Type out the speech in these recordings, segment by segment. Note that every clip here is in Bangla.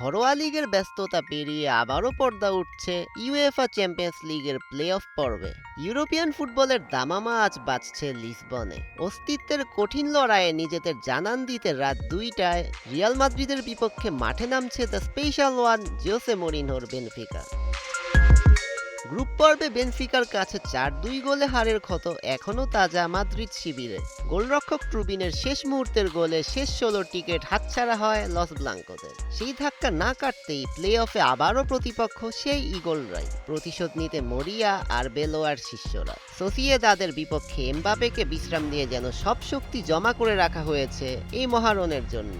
ঘরোয়া লিগের ব্যস্ততা পেরিয়ে আবারও পর্দা উঠছে ইউএফা চ্যাম্পিয়ন্স লিগের প্লে অফ পর্বে। ইউরোপিয়ান ফুটবলের দামামা আজ বাজছে লিসবনে। অস্তিত্বের কঠিন লড়াইয়ে নিজেদের জানান দিতে রাত 2টায় রিয়াল মাদ্রিদের বিপক্ষে মাঠে নামছে দ্য স্পেশাল ওয়ান জোসে মরিনহোর বেনফিকা। গ্রুপ পর্বে বেনফিকার কাছে 4-2 গোলে হারের ক্ষত এখনও তাজা মাদ্রিদ শিবিরে। গোলরক্ষক ট্রুবিনের শেষ মুহূর্তের গোলে শেষ 16 টিকিট হাতছাড়া হয় লস ব্লাঙ্কোদের। সেই ধাক্কা না কাটতেই প্লে অফে আবারও প্রতিপক্ষ সেই ইগলরাই। প্রতিশোধ নিতে মরিয়া আর বেলোয়ার শিষ্যরা। সোসিয়েদাদের বিপক্ষে এমবাপেকে বিশ্রাম দিয়ে যেন সব শক্তি জমা করে রাখা হয়েছে এই মহারণের জন্য।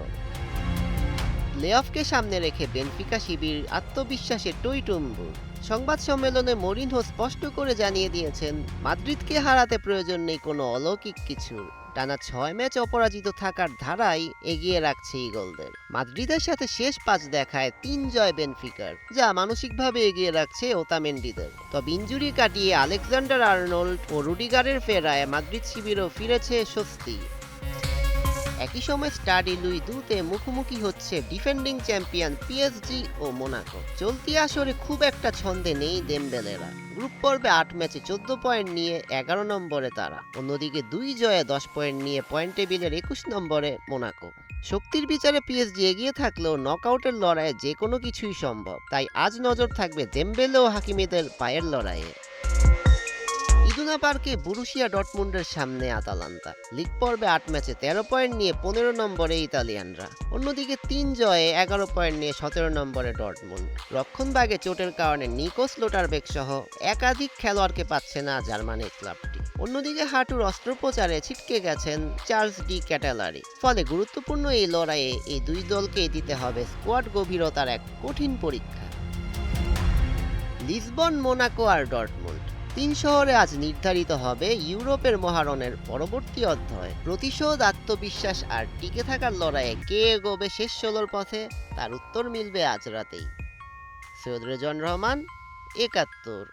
প্লে অফকে সামনে রেখে বেনফিকা শিবির আত্মবিশ্বাসে টইটুম্বুর। সংবাদ সম্মেলনে মরিনহো স্পষ্ট করে জানিয়ে দিয়েছেন, মাদ্রিদকে হারাতে প্রয়োজন নেই কোনো অলৌকিক কিছুর। টানা 6 ম্যাচ অপরাজিত থাকার ধারাই এগিয়ে রাখছে ইগলদের। মাদ্রিদের সাথে শেষ 5 দেখায় 3 জয় বেনফিকার, যা মানসিকভাবে এগিয়ে রাখছে ওতামেন্ডিদের। তবে ইনজুরি কাটিয়ে আলেকজান্ডার আর্নল্ড ও রুডিগারের ফেরায় মাদ্রিদ শিবিরও ফিরেছে স্বস্তি। একই সময় স্টাডি লুই দুতে মুখোমুখি হচ্ছে ডিফেন্ডিং চ্যাম্পিয়ন পিএসজি ও মোনাকো। চলতি আসরে খুব একটা ছন্দে নেই দেমবেলেরা। গ্রুপ পর্বে 8 ম্যাচে 14 পয়েন্ট নিয়ে 11 নম্বরে তারা। অন্যদিকে 2 জয়ে 10 পয়েন্ট নিয়ে পয়েন্ট টেবিলের 21 নম্বরে মোনাকো। শক্তির বিচারে পিএসজি এগিয়ে থাকলেও নকআউটের লড়াইয়ে যে কোনো কিছুই সম্ভব। তাই আজ নজর থাকবে দেমবেলে ও হাকিমিদের পায়ের লড়াইয়ে। ইদুনা পার্কে বুরুশিয়া ডর্টমুন্ডের সামনে আতালান্তা। লিগ পর্বে 8 ম্যাচে 13 পয়েন্ট নিয়ে 15 নম্বরে ইতালিয়ানরা। অন্যদিকে 3 জয়ে 11 পয়েন্ট নিয়ে 17 নম্বরে ডর্টমুন্ড। রক্ষণভাগে চোটের কারণে নিকোস লোটারবেক সহ একাধিক খেলোয়াড়কে পাচ্ছে না জার্মানির ক্লাবটি। অন্যদিকে হাঁটুর অস্ত্রোপচারে ছিটকে গেছেন চার্লস ডি ক্যাটালারি। ফলে গুরুত্বপূর্ণ এই লড়াইয়ে এই দুই দলকেই দিতে হবে স্কোয়াড গভীরতার এক কঠিন পরীক্ষা। লিসবন, মোনাকো আর ডর্টমুন্ড 3 শহরে আজ নির্ধারিত হবে ইউরোপের মহারণের পরবর্তী অধ্যায়। প্রতিশোধ, আত্মবিশ্বাস আর টিকে থাকার লড়াইয়ে কে এগোবে শেষ 16 পথে, তার উত্তর মিলবে আজ রাতেই। সৈয়দ রেজওয়ান রহমান, 71।